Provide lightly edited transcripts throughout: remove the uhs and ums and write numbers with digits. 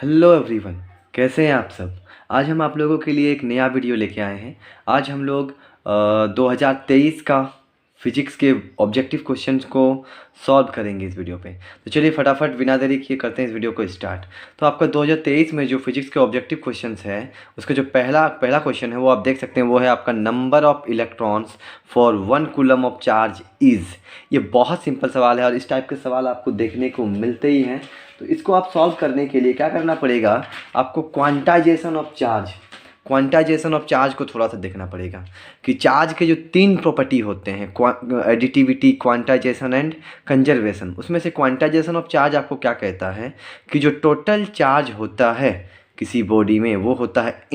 Hello everyone, कैसे हैं आप सब। आज हम आप लोगों के लिए एक नया वीडियो लेके आए हैं। आज हम लोग 2023 का फिजिक्स के ऑब्जेक्टिव क्वेश्चंस को सॉल्व करेंगे इस वीडियो पे। तो चलिए फटाफट बिना देरी किए करते हैं इस वीडियो को स्टार्ट। तो आपका 2023 में जो फिजिक्स के ऑब्जेक्टिव क्वेश्चंस है उसका जो पहला क्वेश्चन है वो आप देख सकते हैं, वो है आपका number of electrons for 1 coulomb of charge is. ये बहुत सिंपल सवाल है और इस टाइप के सवाल आपको देखने को मिलते ही हैं। तो इसको आप सॉल्व करने के लिए क्या करना पड़ेगा, आपको क्वांटाइजेशन ऑफ चार्ज को थोड़ा सा देखना पड़ेगा कि चार्ज के जो 3 प्रॉपर्टी होते हैं, एडिटिविटी, क्वांटाइजेशन एंड कंजर्वेशन। उसमें से क्वांटाइजेशन ऑफ चार्ज आपको क्या कहता है कि जो टोटल चार्ज होता है किसी बॉडी में वो होता है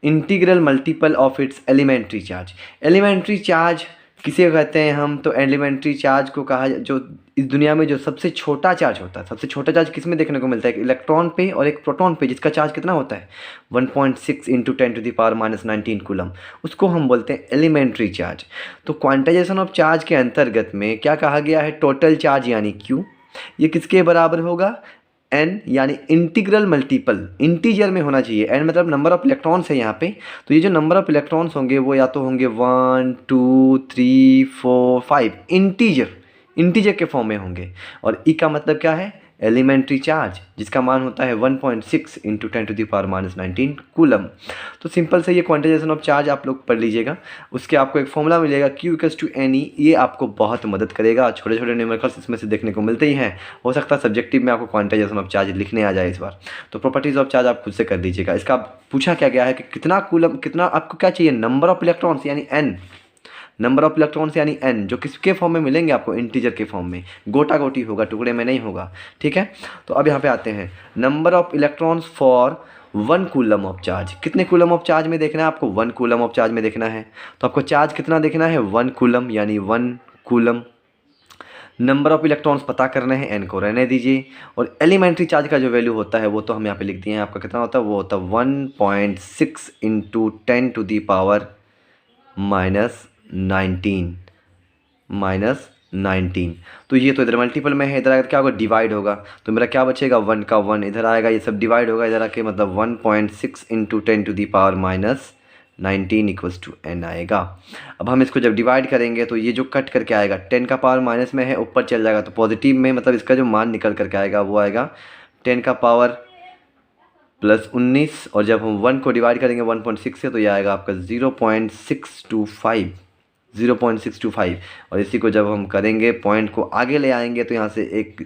integral multiple of its elementary charge. Elementary charge किसे कहते हैं हम, तो एलिमेंट्री चार्ज को कहा जो इस दुनिया में जो सबसे छोटा चार्ज होता है। सबसे छोटा चार्ज किस में देखने को मिलता है, एक इलेक्ट्रॉन पे और एक प्रोटॉन पे, जिसका चार्ज कितना होता है 1.6 इंटू 10⁻⁻⁹ कूलम। उसको हम बोलते हैं एलिमेंट्री चार्ज। तो क्वांटाइजेशन ऑफ चार्ज के अंतर्गत में क्या कहा गया है, टोटल चार्ज यानी Q, ये किसके बराबर होगा, n, यानी इंटीग्रल मल्टीपल, इंटीजर में होना चाहिए। n मतलब नंबर ऑफ इलेक्ट्रॉन्स है यहाँ पे। तो ये जो नंबर ऑफ इलेक्ट्रॉन्स होंगे वो या तो होंगे 1 2 3 4 5, इंटीजर के फॉर्म में होंगे। और ई का मतलब क्या है, एलिमेंट्री चार्ज, जिसका मान होता है 1.6 इंटू 10⁻⁻⁹ कूलम। तो सिंपल से ये क्वांटाइजेशन ऑफ चार्ज आप लोग पढ़ लीजिएगा। उसके आपको एक फॉर्मूला मिलेगा Q=Ne। ये आपको बहुत मदद करेगा। छोटे छोटे न्यूमेरिकल्स इसमें से देखने को मिलते ही हैं। हो सकता है सब्जेक्टिव में आपको क्वांटाइजेशन ऑफ चार्ज लिखने आ जाए इस बार। तो प्रॉपर्टीज ऑफ चार्ज आप खुद से कर लीजिएगा। इसका पूछा क्या गया है कि कितना कूलम, कितना आपको क्या चाहिए, नंबर ऑफ इलेक्ट्रॉन्स यानी n, नंबर ऑफ इलेक्ट्रॉन्स यानी n, जो किसके फॉर्म में मिलेंगे आपको, इंटीजर के फॉर्म में, गोटा गोटी होगा, टुकड़े में नहीं होगा। ठीक है, तो अब यहाँ पे आते हैं, number of electrons for 1 coulomb of charge. कितने कूलम ऑफ चार्ज में देखना है आपको, 1 कूलम ऑफ चार्ज में देखना है। तो आपको चार्ज कितना देखना है, 1 कूलम, यानी 1 कूलम। नंबर ऑफ इलेक्ट्रॉन्स पता करने हैं, n को रहने दीजिए। और एलिमेंट्री चार्ज का जो वैल्यू होता है वो तो हम यहाँ पे लिख दिए हैं, आपका कितना होता है, वो होता है 1.6 इंटू 10⁻⁻⁹ तो ये तो इधर मल्टीपल में है, इधर आएगा तो क्या होगा, डिवाइड होगा। तो मेरा क्या बचेगा, 1 का 1 इधर आएगा, ये सब डिवाइड होगा इधर आके, मतलब 1.6 इंटू 10⁻⁻⁹ इक्वल्स टू n आएगा। अब हम इसको जब डिवाइड करेंगे तो ये जो कट करके आएगा 10 का पावर माइनस में है, ऊपर चल जाएगा तो पॉजिटिव में, मतलब इसका जो मान निकल करके आएगा वो आएगा 10 का पावर प्लस 19। और जब हम 1 को डिवाइड करेंगे 1.6 से तो ये आएगा आपका 0.625। और इसी को जब हम करेंगे, पॉइंट को आगे ले आएंगे तो यहाँ से एक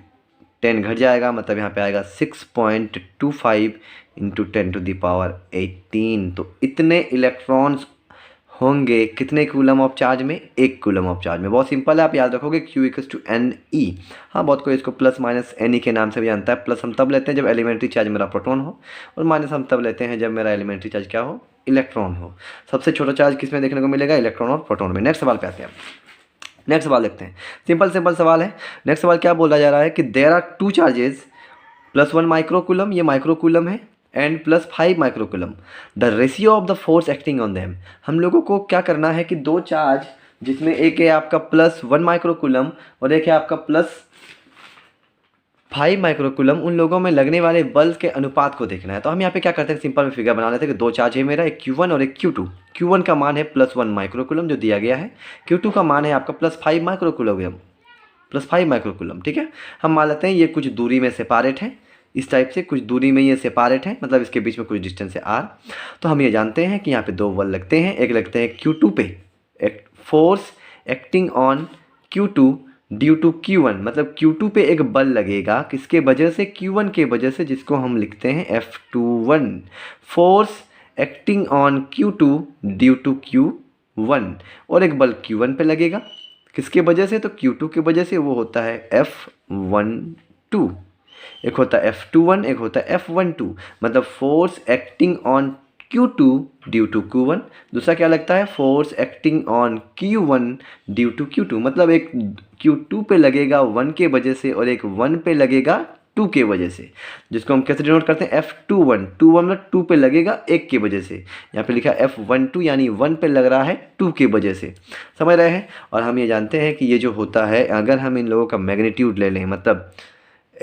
10 घट जाएगा, मतलब यहाँ पे आएगा 6.25 इंटू 10⁻18। तो इतने इलेक्ट्रॉन्स होंगे कितने कूलम ऑफ चार्ज में, 1 कूलम ऑफ चार्ज में। बहुत सिंपल है, आप याद रखोगे Q=Ne। हाँ, बहुत कोई इसको प्लस माइनस Ne के नाम से भी जानता है। प्लस हम तब लेते हैं जब एलिमेंट्री चार्ज मेरा प्रोटॉन हो, और माइनस हम तब लेते हैं जब मेरा एलिमेंट्री चार्ज क्या हो, इलेक्ट्रॉन हो। सबसे छोटा चार्ज किस में देखने को मिलेगा, इलेक्ट्रॉन और प्रोटॉन में। नेक्स्ट सवाल पे आते हैं। नेक्स्ट सवाल देखते हैं, सिंपल सवाल है। नेक्स्ट सवाल क्या बोला जा रहा है कि देयर आर 2 चार्जेस +1 माइक्रोकूलम, ये माइक्रोकूलम है, and +5 microcoulomb, the ratio of the force acting on them. हम लोगों को क्या करना है कि 2 चार्ज, जिसमें एक है आपका +1 माइक्रोकूलम और एक है आपका +5 माइक्रोकूलम, उन लोगों में लगने वाले बल के अनुपात को देखना है। तो हम यहाँ पे क्या करते हैं, सिंपल फिगर बना लेते हैं कि 2 चार्ज है मेरा, एक Q1 और एक Q2। Q1 का मान है +1 माइक्रोकूलम जो दिया गया है, Q2 का मान है आपका +5 माइक्रोकूलम। ठीक है, हम मान लेते हैं ये कुछ दूरी में सेपारेट है, इस टाइप से कुछ दूरी में ये सेपारेट है, मतलब इसके बीच में कुछ डिस्टेंस है r। तो हम ये जानते हैं कि यहाँ पे 2 बल लगते हैं। एक लगते हैं Q2 पे, force acting on Q2 due to Q1, मतलब Q2 पे एक बल लगेगा, किसके वजह से, Q1 के वजह से, जिसको हम लिखते हैं F21। Force acting on Q2 due to Q1, और एक बल Q1 पे लगेगा, किसके वजह से, तो Q2 के वजह से, वो होता है F12। एक होता है F21, एक होता है F12, मतलब force acting on Q2 due to Q1। दूसरा क्या लगता है, force acting on Q1 due to Q2, मतलब एक Q2 पे लगेगा 1 के वजह से और एक 1 पे लगेगा 2 के वजह से, जिसको हम कैसे डिनोट करते हैं, F21। 21 मतलब 2 पे लगेगा 1 के वजह से, यहाँ पे लिखा F12 यानी 1 पे लग रहा है 2 के वजह से। समझ रहे हैं। और हम ये जानते हैं कि ये जो होता है, अगर हम इन लोगों का मैग्नीट्यूड ले लें, मतलब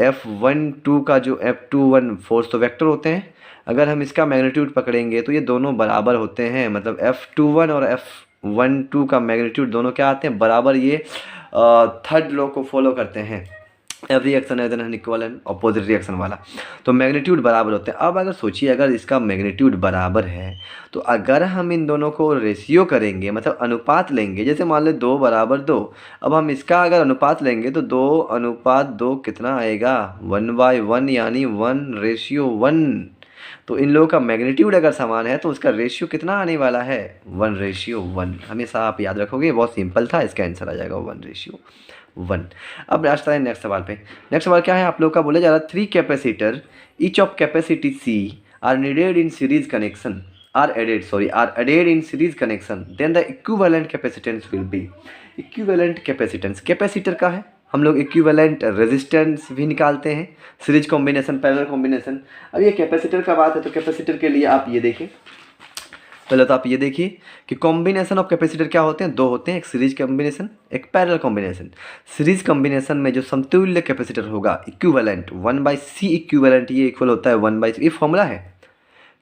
F12 का जो F21 फोर्स तो वेक्टर होते हैं, अगर हम इसका मैग्नीट्यूड पकड़ेंगे तो ये दोनों बराबर होते हैं, मतलब F21 और F12 का मैग्नीट्यूड दोनों क्या आते हैं, बराबर। ये थर्ड लॉ को फॉलो करते हैं, every action has an equal and opposite reaction वाला। तो मैग्नीट्यूड बराबर होते हैं। अब अगर सोचिए, अगर इसका मैग्नीट्यूड बराबर है तो अगर हम इन दोनों को रेशियो करेंगे, मतलब अनुपात लेंगे, जैसे मान लो 2 बराबर 2, अब हम इसका अगर अनुपात लेंगे तो 2:2 कितना आएगा, 1/1, यानी 1:1। तो इन लोगों का मैग्नीट्यूड अगर समान है तो उसका रेशियो कितना आने वाला है, 1:1। हमेशा आप याद रखोगे, बहुत सिंपल था, इसका आंसर आ जाएगा 1:1। अब आता है नेक्स्ट सवाल पे। नेक्स्ट सवाल क्या है आप लोग का, बोला जा रहा है 3 capacitor each of capacity C are needed in series connection are added in series connection, then the equivalent capacitance will be। equivalent capacitance capacitor का है, हम लोग इक्विवेलेंट रेजिस्टेंस भी निकालते हैं, सीरीज कॉम्बिनेशन, पैरेलल कॉम्बिनेशन। अब ये कैपेसिटर का बात है तो कैपेसिटर के लिए आप ये देखिए, पहले तो आप ये देखिए कि कॉम्बिनेशन ऑफ कैपेसिटर क्या होते हैं, 2 होते हैं, एक सीरीज कॉम्बिनेशन, एक पैरेलल कॉम्बिनेशन। सीरीज कॉम्बिनेशन में जो समतुल्य कैपेसिटर होगा, इक्विवेलेंट 1/C इक्विवेलेंट, ये इक्वल होता है 1/C। ये फॉर्मूला है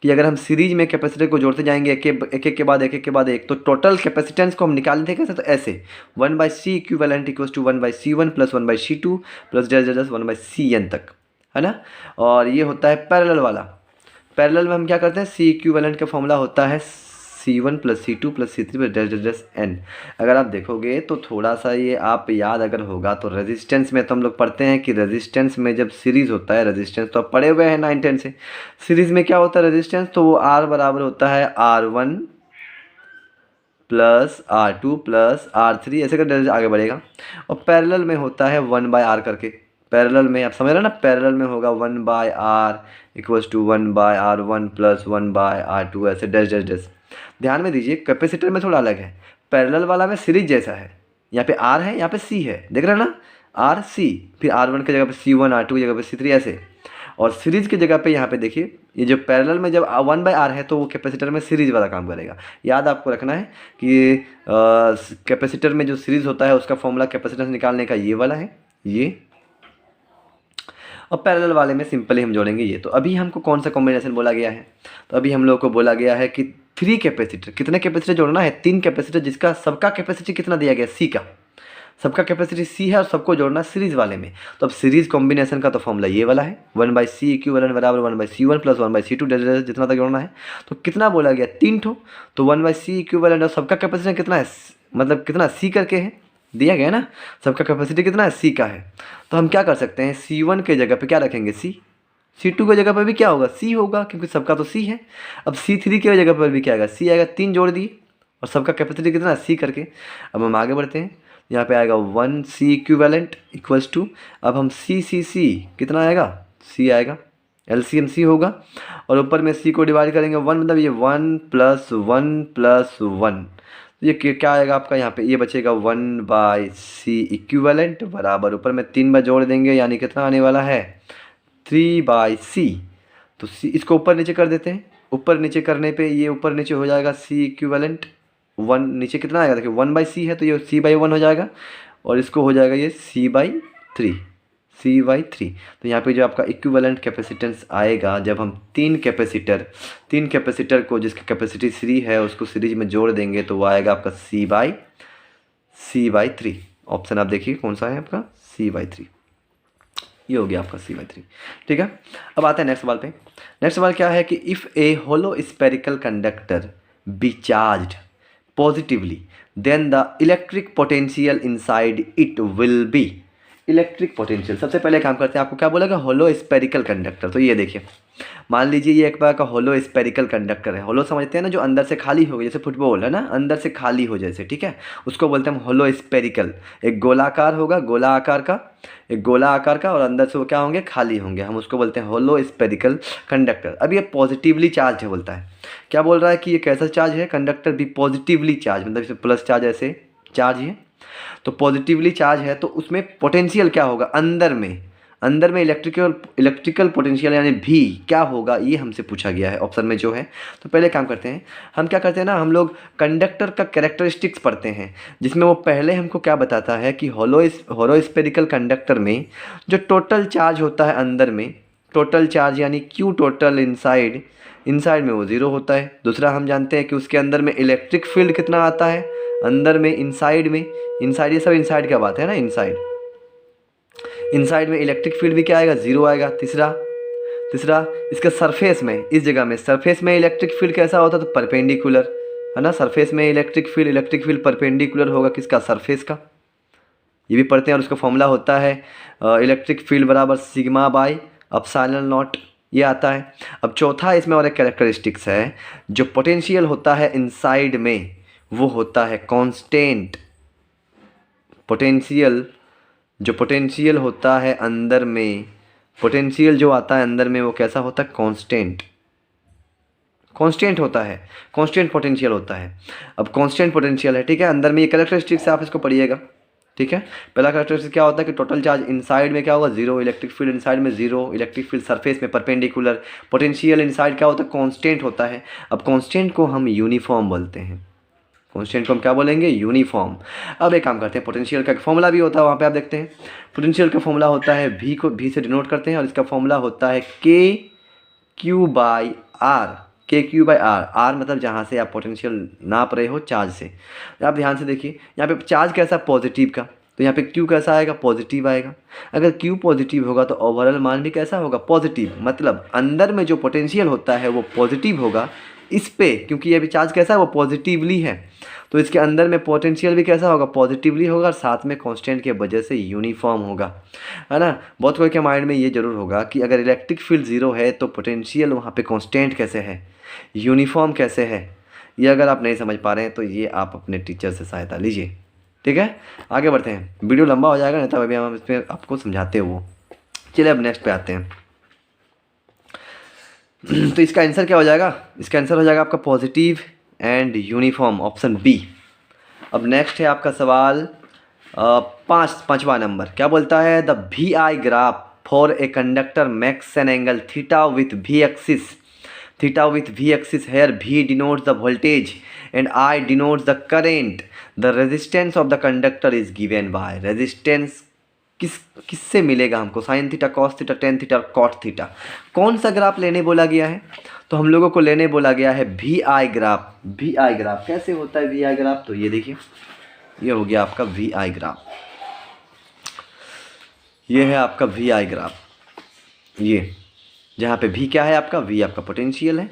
कि अगर हम सीरीज में कैपेसिटर को जोड़ते जाएंगे एक एक के बाद एक तो टोटल कैपेसिटेंस को हम निकाल दें कैसे, तो ऐसे 1/C equivalent equals to 1/C1 plus 1/C2 plus just 1/Cn तक, है ना। और ये होता है पैरेलल वाला। पैरेलल में हम क्या करते हैं, C इक्विवेलेंट का फॉर्मूला होता है C1 plus C2 plus C3 plus dash N। अगर आप देखोगे तो थोड़ा सा ये आप याद अगर होगा तो रेजिस्टेंस में तो हम लोग पढ़ते हैं कि रेजिस्टेंस में जब सीरीज़ होता है, रेजिस्टेंस तो आप पढ़े हुए हैं 9-10 से, सीरीज़ में क्या होता है रेजिस्टेंस, तो वो R बराबर होता है R1 plus R2 plus R3, ऐसे कर आगे बढ़ेगा। और पैरेलल में होता है 1/R करके, पैरेलल में आप समझ रहे हैं ना, पैरेलल में होगा 1/R equals to 1/R1 plus 1/R2, ऐसे डैश डैश डैश। ध्यान में दीजिए, कैपेसिटर में थोड़ा अलग है, पैरेलल वाला में सीरीज जैसा है, यहाँ पे R है, यहाँ पे C है, देख रहे हैं ना, RC, फिर R1 की जगह पे C1, R2 की जगह पे C3, ऐसे। और सीरीज की जगह पे यहाँ पे देखिए, ये जो पैरेलल में जब 1/R है तो वो कैपेसिटर में सीरीज वाला काम करेगा। याद आपको रखना है कि कैपेसिटर में जो सीरीज होता है उसका फॉर्मूला कैपेसिटेंस निकालने का ये वाला है, ये। और पैरेलल वाले में सिंपली हम जोड़ेंगे ये। तो अभी हमको कौन सा कॉम्बिनेशन बोला गया है, तो अभी हम लोग को बोला गया है कि 3 कैपेसिटर, कितने कैपेसिटर जोड़ना है, 3 कैपेसिटर, जिसका सबका कैपेसिटी कितना दिया गया, C का, सबका कैपेसिटी C है और सबको जोड़ना सीरीज वाले में। तो अब सीरीज कॉम्बिनेशन का तो फॉर्मूला ये वाला है, 1/C इक्विवेलेंट बराबर 1/C1 प्लस 1/C2 जितना तक जोड़ना है। तो कितना बोला गया, 3 ठो, तो 1/C इक्विवेलेंट और सबका कैपेसिटी कितना है, मतलब कितना C करके है दिया गया ना, सबका कैपेसिटी कितना है, C का है। तो हम क्या कर सकते हैं, C1 के जगह पे क्या रखेंगे, C, C2 की जगह पर भी क्या होगा, C होगा, क्योंकि सबका तो C है। अब C3 की जगह पर भी क्या आएगा, C आएगा, 3 जोड़ दिए और सबका कैपेसिटी कितना है, C करके। अब हम आगे बढ़ते हैं, यहाँ पे आएगा 1C इक्विवेलेंट इक्वल्स टू, अब हम C कितना आएगा, C आएगा, LCM C होगा, और ऊपर में C को डिवाइड करेंगे 1, मतलब ये 1 + 1 + 1, तो ये क्या आएगा आपका, यहाँ पे ये बचेगा 1/C इक्विवेलेंट बराबर, ऊपर में 3 बार जोड़ देंगे, यानी कितना आने वाला है, 3/C। तो C इसको ऊपर नीचे कर देते हैं, ऊपर नीचे करने पे ये ऊपर नीचे हो जाएगा C इक्विवेलेंट 1, नीचे कितना आएगा, देखिए 1/C है तो ये C/1 हो जाएगा, और इसको हो जाएगा ये C/3। तो यहाँ पे जो आपका इक्विवेलेंट कैपेसिटेंस आएगा, जब हम 3 कैपेसिटर को जिसकी कैपेसिटी 3 है उसको सीरीज में जोड़ देंगे तो वो आएगा आपका C/3। ऑप्शन आप देखिए कौन सा है आपका, C/3, ये हो गया आपका C/3। ठीक है, अब आते हैं नेक्स्ट सवाल पे। नेक्स्ट सवाल क्या है कि if a hollow spherical conductor be charged positively then the electric potential inside it will be. Electric potential, सबसे पहले काम करते हैं, आपको क्या बोलेगा, होलो स्पेरिकल कंडक्टर। तो ये देखिए, मान लीजिए ये एक बार का होलो स्पेरिकल कंडक्टर है, होलो समझते हैं ना, जो अंदर से खाली हो गया, जैसे फुटबॉल है ना, अंदर से खाली हो जैसे, ठीक है, उसको बोलते हैं हम होलो स्पेरिकल। एक गोलाकार होगा, गोला आकार का, और अंदर से वो क्या होंगे, खाली होंगे, हम उसको बोलते हैं होलो स्पेरिकल कंडक्टर। अब ये पॉजिटिवली चार्ज है, बोलता है, क्या बोल रहा है कि ये कैसा चार्ज है, कंडक्टर भी पॉजिटिवली चार्ज, मतलब इसे प्लस चार्ज ऐसे चार्ज है, तो पॉजिटिवली चार्ज है, तो उसमें पोटेंशियल क्या होगा, अंदर में अंदर में इलेक्ट्रिकल पोटेंशियल यानी भी क्या होगा, ये हमसे पूछा गया है ऑप्शन में जो है। तो पहले काम करते हैं, हम क्या करते हैं ना, हम लोग कंडक्टर का कैरेक्टरिस्टिक्स पढ़ते हैं, जिसमें वो पहले हमको क्या बताता है कि होलोस्फेरिकल कंडक्टर में जो टोटल चार्ज होता है अंदर में, टोटल चार्ज यानी क्यू टोटल इनसाइड में वो ज़ीरो होता है। दूसरा हम जानते हैं कि उसके अंदर में इलेक्ट्रिक फील्ड कितना आता है अंदर में, इनसाइड ये सब इनसाइड क्या बात है ना, इनसाइड में इलेक्ट्रिक फील्ड भी क्या आएगा, ज़ीरो आएगा। तीसरा इसके सरफेस में, इस जगह में सरफेस में इलेक्ट्रिक फील्ड कैसा होता है, तो परपेंडिकुलर है ना, सरफेस में इलेक्ट्रिक फील्ड परपेंडिकुलर होगा किसका, सरफेस का, ये भी पढ़ते हैं। और उसका फॉर्मूला होता है इलेक्ट्रिक फील्ड बराबर सिग्मा बाई एप्सिलॉन नॉट, ये आता है। अब चौथा इसमें और एक कैरेक्टरिस्टिक्स है, जो पोटेंशियल होता है इनसाइड में वो होता है कांस्टेंट। जो पोटेंशियल होता है अंदर में, पोटेंशियल जो आता है अंदर में वो कैसा होता है, कांस्टेंट होता है, कांस्टेंट पोटेंशियल होता है। अब कांस्टेंट पोटेंशियल है, ठीक है, अंदर में ये कैरेक्टरिस्टिक्स आप इसको पढ़िएगा, ठीक है। पहला कैरेक्टरिस्टिक क्या होता है कि टोटल चार्ज इनसाइड में क्या होगा, जीरो, इलेक्ट्रिक फील्ड इनसाइड में जीरो, इलेक्ट्रिक फील्ड सरफेस में परपेंडिकुलर, पोटेंशियल इनसाइड क्या होता है, कांस्टेंट होता है। अब कांस्टेंट को हम यूनिफॉर्म बोलते हैं, कांस्टेंट को हम क्या बोलेंगे, यूनिफॉर्म। अब एक काम करते हैं, पोटेंशियल का फॉर्मूला भी होता है, वहाँ पे आप देखते हैं पोटेंशियल का फॉर्मूला होता है भी को भी से डिनोट करते हैं, और इसका फॉर्मूला होता है KQ/R। आर मतलब जहाँ से आप पोटेंशियल नाप रहे हो चार्ज से। आप ध्यान से देखिए, यहाँ पे चार्ज कैसा, पॉजिटिव का, तो यहाँ पे Q कैसा आएगा, पॉजिटिव आएगा। अगर Q पॉजिटिव होगा तो ओवरऑल मान भी कैसा होगा, पॉजिटिव, मतलब अंदर में जो पोटेंशियल होता है वो पॉजिटिव होगा इस पे, क्योंकि ये भी चार्ज कैसा है, वो पॉजिटिवली है, तो इसके अंदर में पोटेंशियल भी कैसा होगा, पॉजिटिवली होगा, और साथ में कांस्टेंट के वजह से यूनिफॉर्म होगा, है ना। बहुत कोई के माइंड में ये जरूर होगा कि अगर इलेक्ट्रिक फील्ड ज़ीरो है तो पोटेंशियल वहाँ पे कांस्टेंट कैसे है, यूनिफॉर्म कैसे है। ये अगर आप नहीं समझ पा रहे हैं तो ये आप अपने टीचर से सहायता लीजिए, ठीक है। आगे बढ़ते हैं, वीडियो लंबा हो जाएगा नहीं तो अभी हम इसमें आपको समझाते हो। चलिए अब नेक्स्ट पे आते हैं। तो इसका आंसर क्या हो जाएगा, इसका आंसर हो जाएगा आपका positive and uniform, option B. अब नेक्स्ट है आपका सवाल पाँचवा नंबर, क्या बोलता है, the VI graph for a conductor makes an angle theta with V axis here V denotes the voltage and I denotes the current. The resistance of the conductor is given by, resistance किससे मिलेगा हमको, sine theta, cos theta, tan theta, cot theta. कौन सा graph लेने बोला गया है, तो हम लोगों को लेने बोला गया है VI ग्राफ। VI ग्राफ कैसे होता है VI ग्राफ, तो ये देखिए, ये हो गया आपका VI ग्राफ, ये है आपका VI ग्राफ, ये जहाँ पे V क्या है आपका, V आपका पोटेंशियल है,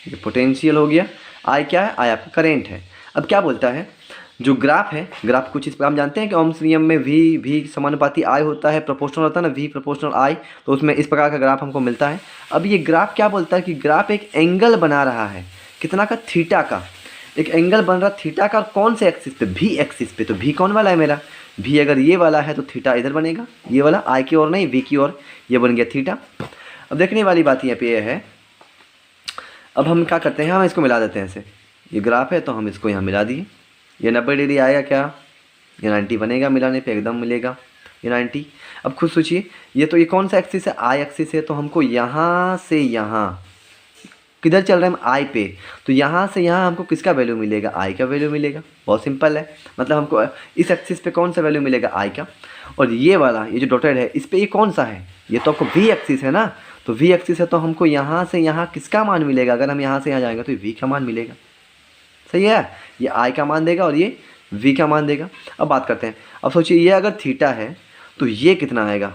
ये पोटेंशियल हो गया, I क्या है, I आपका करंट है। अब क्या बोलता है, जो ग्राफ है, ग्राफ कुछ इस पर हम जानते हैं कि ओम्स नियम में V समानुपाती I होता है, प्रोपोर्शनल होता है ना, V प्रोपोर्शनल I, तो उसमें इस प्रकार का ग्राफ हमको मिलता है। अब ये ग्राफ क्या बोलता है कि ग्राफ एक एंगल बना रहा है, कितना का, थीटा का, एक एंगल बन रहा थीटा का, कौन से एक्सिस पे, V एक्सिस पे। तो V कौन वाला है मेरा, V अगर ये वाला है तो थीटा इधर बनेगा, ये वाला I की ओर नहीं, V की ओर, ये बन गया थीटा। अब देखने वाली बात यहाँ पे ये है, अब हम क्या करते हैं, हम इसको मिला देते हैं ऐसे, ये ग्राफ है तो हम इसको यहाँ मिला दिए, ये 90 डिग्री आएगा क्या, ये 90 बनेगा, मिलाने पे एकदम मिलेगा ये 90। अब खुद सोचिए, ये तो ये कौन सा एक्सिस है, I एक्सिस है, तो हमको यहाँ से यहाँ किधर चल रहे हैं हम, I पे, तो यहाँ से यहाँ हमको किसका वैल्यू मिलेगा, I का वैल्यू मिलेगा। बहुत सिंपल है, मतलब हमको इस एक्सिस पे कौन सा वैल्यू मिलेगा, I का, और ये वाला, ये जो डॉटेड है इस पे ये कौन सा है, ये तो आपको V एक्सिस है ना, तो V एक्सिस है तो हमको यहाँ से यहाँ किसका मान मिलेगा, अगर हम यहाँ से यहाँ जाएंगे तो V का मान मिलेगा, सही है, ये I का मान देगा और ये V का मान देगा। अब बात करते हैं, अब सोचिए ये अगर थीटा है तो ये कितना आएगा,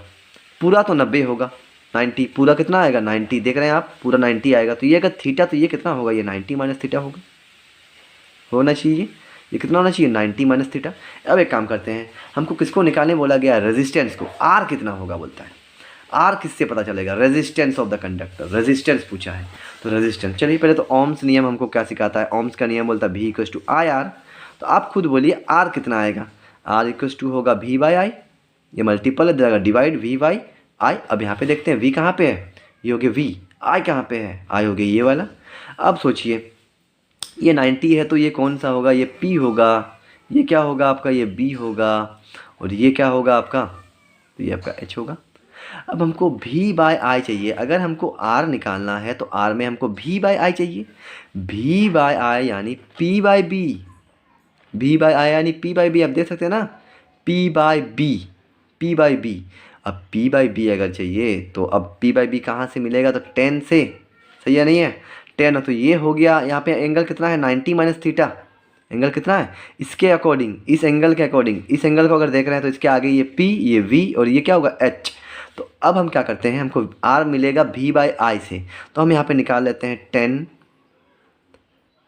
पूरा तो 90 होगा, 90 पूरा कितना आएगा, 90, देख रहे हैं आप, पूरा 90 आएगा, तो ये अगर थीटा तो ये कितना होगा, ये 90 माइनस थीटा होना चाहिए, ये कितना होना चाहिए, 90 माइनस थीटा। अब एक काम करते हैं, हमको किसको निकालने बोला गया, रेजिस्टेंस को, R कितना होगा बोलता है, R किससे पता चलेगा, resistance of the conductor, resistance पूछा है तो रेजिस्टेंस। चलिए पहले तो ओम्स नियम हमको क्या सिखाता है, ओम्स का नियम बोलता है V=IR, तो आप खुद बोलिए R कितना आएगा, R होगा V/I, ये मल्टीपल है, देगा डिवाइड V/I। अब यहाँ पे देखते हैं V कहाँ पे है, ये हो गया V, I कहाँ पे है, I हो गया ये वाला। अब सोचिए ये 90 है तो ये कौन सा होगा, ये P होगा, ये क्या होगा आपका, ये B होगा, और ये क्या होगा आपका, तो ये आपका H होगा। अब हमको V बाय आई चाहिए। अगर हमको R निकालना है तो R में हमको V बाय आई चाहिए। V बाय आई यानी P by B, V by I यानी P बाय B। आप देख सकते हैं ना, P by B, P by B। अब P बाय B अगर चाहिए तो अब P बाय B कहाँ से मिलेगा, तो 10 से, सही है नहीं है, 10। तो ये हो गया, यहाँ पे एंगल कितना है 90 माइनस थीटा। एंगल कितना है इसके अकॉर्डिंग, इस एंगल के अकॉर्डिंग, इस एंगल को अगर देख रहे हैं तो इसके आगे ये P, ये V और ये क्या होगा H। तो अब हम क्या करते हैं, हमको R मिलेगा V बाय आई से, तो हम यहाँ पे निकाल लेते हैं 10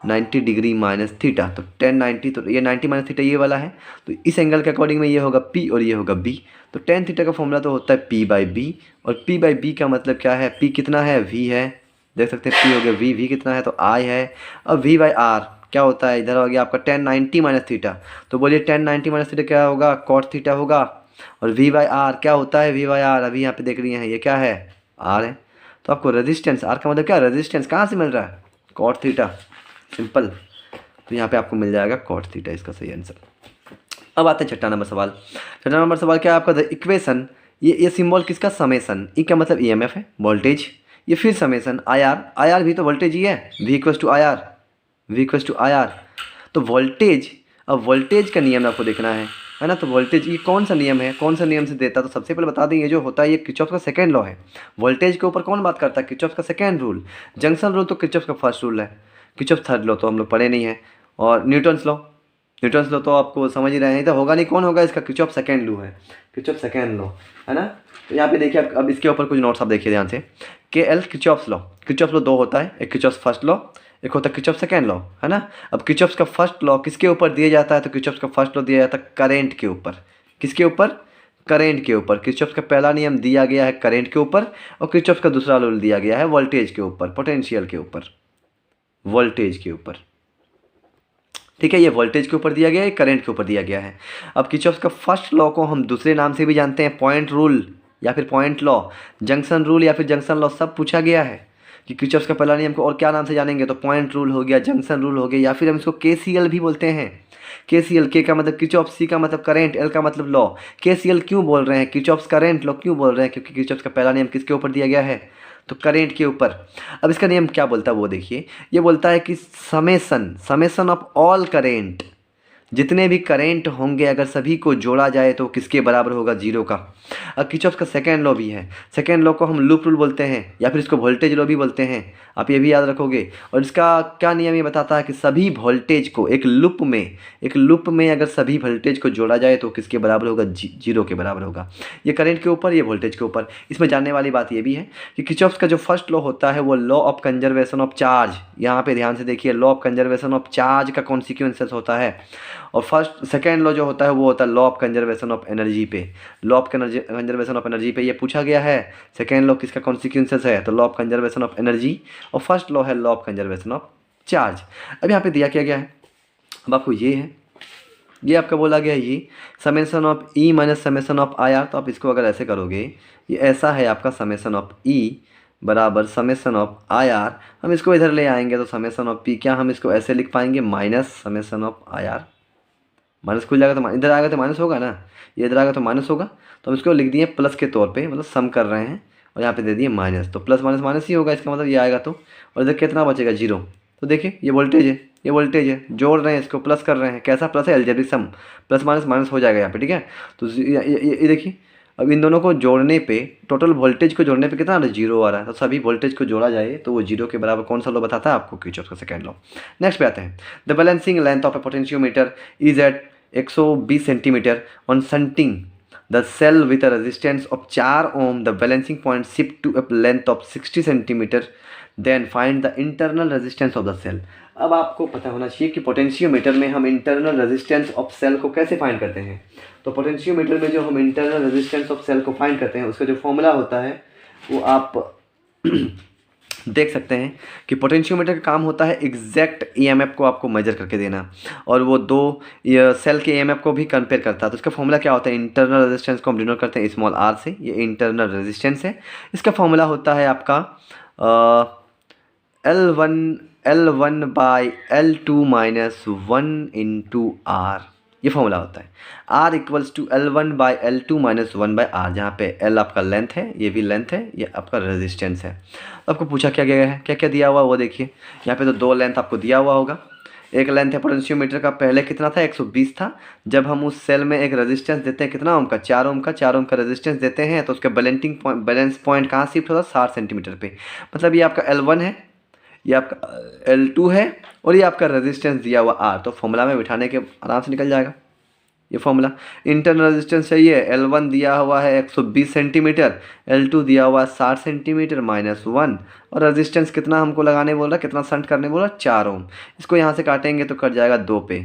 90 डिग्री माइनस थीटा। तो 10 90, तो ये 90 माइनस थीटा ये वाला है, तो इस एंगल के अकॉर्डिंग में ये होगा P और ये होगा B। तो टेन थीटा का फॉर्मूला तो होता है P बाई B, और P बाई B का मतलब क्या है, P कितना है V है, देख सकते हैं P हो गया V, V कितना है तो I है। अब V बाई R क्या होता है, इधर हो गया आपका 10 90 माइनस थीटा, तो बोलिए 10 90 माइनस थीटा क्या होगा, कॉट थीटा होगा। और V बाई R क्या होता है, V बाई R अभी यहाँ पे देख रही हैं ये क्या है R है। तो आपको रेजिस्टेंस R का मतलब क्या, रेजिस्टेंस कहाँ से मिल रहा है, कॉट थीटा, सिंपल। तो यहाँ पे आपको मिल जाएगा कॉट थीटा, इसका सही आंसर। अब आते हैं छठा नंबर सवाल। छठा नंबर सवाल क्या है आपका, द इक्वेशन, ये सिंबल किसका, समेसन, ई का मतलब ईएमएफ है, वोल्टेज, ये फिर समेसन आईआर, आईआर भी तो वोल्टेज ही है, V equals to I R, V equals to I R. तो वोल्टेज, अब वोल्टेज का नियम आपको देखना है ना। तो वोल्टेज ये कौन सा नियम है, कौन सा नियम से देता है, तो सबसे पहले बता दें ये जो होता है ये किरचॉफ का सेकंड लॉ है। वोल्टेज के ऊपर कौन बात करता है, किरचॉफ का सेकंड रूल। जंक्शन रूल तो किरचॉफ का फर्स्ट रूल है, किरचॉफ थर्ड लॉ तो हम लोग पढ़े नहीं है। और न्यूटन्स लॉ, न्यूटन्स लॉ तो आपको समझ ही रहे हैं, तो होगा नहीं, कौन होगा इसका, किरचॉफ सेकंड लॉ है, किरचॉफ सेकंड लॉ है ना। तो यहाँ पे देखिए अब इसके ऊपर कुछ नोट्स आप देखिए ध्यान से, के L Kirchhoff law, Kirchhoff law दो होता है, एक किरचॉफ फर्स्ट लॉ, एक होता है किरचॉफ सेकंड लॉ, है ना। अब किरचॉफ का फर्स्ट लॉ किसके ऊपर दिया जाता है, तो किरचॉफ का फर्स्ट लॉ दिया जाता है करंट के ऊपर, किसके ऊपर, करंट के ऊपर। किरचॉफ का पहला नियम दिया गया है करंट के ऊपर, और किरचॉफ का दूसरा लॉ दिया गया है वोल्टेज के ऊपर, पोटेंशियल के ऊपर, वोल्टेज के ऊपर, ठीक है। ये वोल्टेज के ऊपर दिया गया है, करंट के ऊपर दिया गया है। अब किरचॉफ का फर्स्ट लॉ को हम दूसरे नाम से भी जानते हैं, पॉइंट रूल या फिर पॉइंट लॉ, जंक्शन रूल या फिर जंक्शन लॉ, सब पूछा गया है कि किरचॉफ का पहला नियम को और क्या नाम से जानेंगे, तो पॉइंट रूल हो गया, जंक्शन रूल हो गया, या फिर हम इसको केसीएल भी बोलते हैं। केसीएल, के का मतलब किरचॉफ, सी का मतलब करंट, एल का मतलब लॉ। केसीएल क्यों बोल रहे हैं, किरचॉफ करंट लॉ क्यों बोल रहे हैं, क्योंकि किरचॉफ का पहला नियम किसके ऊपर दिया गया है, तो करंट के ऊपर। अब इसका नियम क्या बोलता है वो देखिए, ये बोलता है कि summation, summation of all current, जितने भी करेंट होंगे अगर सभी को जोड़ा जाए तो किसके बराबर होगा, जीरो का। अब किरचॉफ का सेकंड लॉ भी है, सेकंड लॉ को हम लूप रूल बोलते हैं या फिर इसको वोल्टेज लॉ भी बोलते हैं, आप ये भी याद रखोगे। और इसका क्या नियम ये बताता है कि सभी वोल्टेज को एक लूप में, एक लूप में अगर सभी वोल्टेज को जोड़ा जाए तो किसके बराबर होगा, जीरो के बराबर होगा। ये करंट के ऊपर, ये वोल्टेज के ऊपर। इसमें जानने वाली बात ये भी है कि किरचॉफ का जो फर्स्ट लॉ होता है वो law of conservation of charge, यहाँ पे ध्यान से देखिए, law of conservation of charge का कॉन्सिक्वेंसेस होता है। और फर्स्ट सेकेंड लॉ जो होता है वो होता है law of conservation of energy पे, law of conservation of energy पे ये पूछा गया है। सेकेंड लॉ किसका कॉन्सिक्वेंसेस है, तो law of conservation of energy, और फर्स्ट लॉ है law of conservation of charge. अब यहाँ पे दिया क्या गया है, अब आपको ये है, ये आपका बोला गया है ये summation of E minus summation of I R. तो आप इसको अगर ऐसे करोगे, ये ऐसा है आपका समेसन ऑफ ई बराबर समेसन ऑफ आई आर, हम इसको इधर ले आएंगे तो समेसन ऑफ पी, क्या हम इसको ऐसे लिख पाएंगे, minus summation of I R, minus खुल जाएगा तो इधर आएगा तो माइनस होगा ना, ये इधर आएगा तो माइनस होगा, तो हम इसको लिख दिए प्लस के तौर पे, मतलब सम कर रहे हैं और यहाँ पे दे दिए माइनस, तो प्लस माइनस माइनस ही होगा, इसका मतलब ये आएगा तो। और इधर कितना बचेगा, जीरो। तो देखिए ये वोल्टेज है, ये वोल्टेज है, जोड़ रहे हैं इसको, प्लस कर रहे हैं, कैसा प्लस है, अलजेब्रिक सम, प्लस माइनस माइनस हो जाएगा यहाँ पे, ठीक है। तो ये देखिए, अब इन दोनों को जोड़ने पे, टोटल वोल्टेज को जोड़ने पे कितना आ रहा है, जीरो आ रहा है। तो सभी वोल्टेज को जोड़ा जाए तो वो जीरो के बराबर कौन सा लॉ बताता है आपको, किरचॉफ का सेकंड लॉ। नेक्स्ट पे आते हैं, the balancing length of a potentiometer is at 120 centimetre on shunting the cell with a resistance of 4 ohm, the balancing point shift to a length of 60 centimetre, then find the internal resistance of the cell. अब आपको पता होना चाहिए कि potentiometer में हम internal resistance of cell को कैसे फाइंड करते हैं। तो पोटेंशियोमीटर में जो हम इंटरनल रेजिस्टेंस ऑफ सेल को फाइंड करते हैं उसका जो फॉर्मूला होता है वो आप देख सकते हैं कि पोटेंशियोमीटर का काम होता है एग्जैक्ट ईएमएफ को आपको मेजर करके देना, और वो दो सेल के ईएमएफ को भी कंपेयर करता है। तो इसका फॉर्मूला क्या होता है, इंटरनल रेजिस्टेंस को हम डिनोट करते हैं स्मॉल आर से, ये इंटरनल रेजिस्टेंस है। इसका फॉर्मूला होता है आपका L1 by L2 minus 1 into R, ये फॉर्मूला होता है। R equals to L1/L2 minus 1/R, जहाँ पे L आपका लेंथ है, ये भी लेंथ है, ये आपका रेजिस्टेंस है। तो आपको पूछा क्या गया है, क्या क्या दिया हुआ वो देखिए। यहाँ पे तो दो लेंथ आपको दिया हुआ होगा। एक लेंथ है पोटेंशियोमीटर का, पहले कितना था 120 था। जब हम उस सेल में एक रेजिस्टेंस देते हैं कितना ओम का, 4 ओम का, 4 ओम का रेजिस्टेंस देते हैं तो उसका बैलेंस पॉइंट कहाँ शिफ्ट होता है, 60 सेंटीमीटर पे। मतलब ये आपका L1 है, ये आपका L2 है और ये आपका रेजिस्टेंस दिया हुआ R। तो फॉर्मूला में बिठाने के आराम से निकल जाएगा ये फॉर्मूला। इंटरनल रेजिस्टेंस चाहिए, L1 दिया हुआ है 120 सेंटीमीटर, L2 दिया हुआ है 60 सेंटीमीटर माइनस 1, और रेजिस्टेंस कितना हमको लगाने बोल रहा है, कितना शंट करने बोल रहा है, 4 ओम। इसको यहाँ से काटेंगे तो कट जाएगा 2 पे,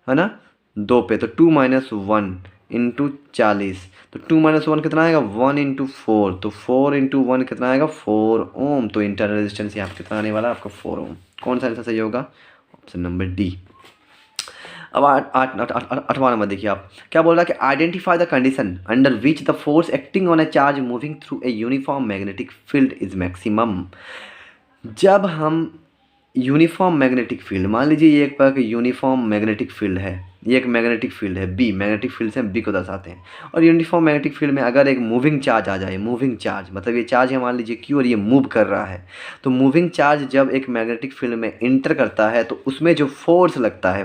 है ना, 2 पे। तो 2 माइनस 1 इंटू 40, तो 2 माइनस 1 कितना आएगा, 1 इंटू 4, तो 4 इंटू 1 कितना आएगा, 4 ओम। तो इंटरनल रेजिस्टेंस यहाँ पे कितना आने वाला है आपका, 4 ओम। कौन सा आंसर सही होगा, ऑप्शन नंबर डी। अब 8वां नंबर देखिए आप क्या बोल रहा है कि identify the condition under which the force acting on A charge moving through a uniform magnetic field is maximum. जब हम यूनिफॉर्म मैग्नेटिक फील्ड, मान लीजिए ये एक प्रकार की यूनिफॉर्म मैग्नेटिक फील्ड है, ये एक मैग्नेटिक फील्ड है बी, मैग्नेटिक फील्ड से हम बी को दर्शाते हैं। और यूनिफॉर्म मैग्नेटिक फील्ड में अगर एक मूविंग चार्ज आ जाए, मूविंग चार्ज मतलब ये चार्ज है मान लीजिए क्यू और ये मूव कर रहा है, तो मूविंग चार्ज जब एक मैग्नेटिक फील्ड में इंटर करता है तो उसमें जो फोर्स लगता है,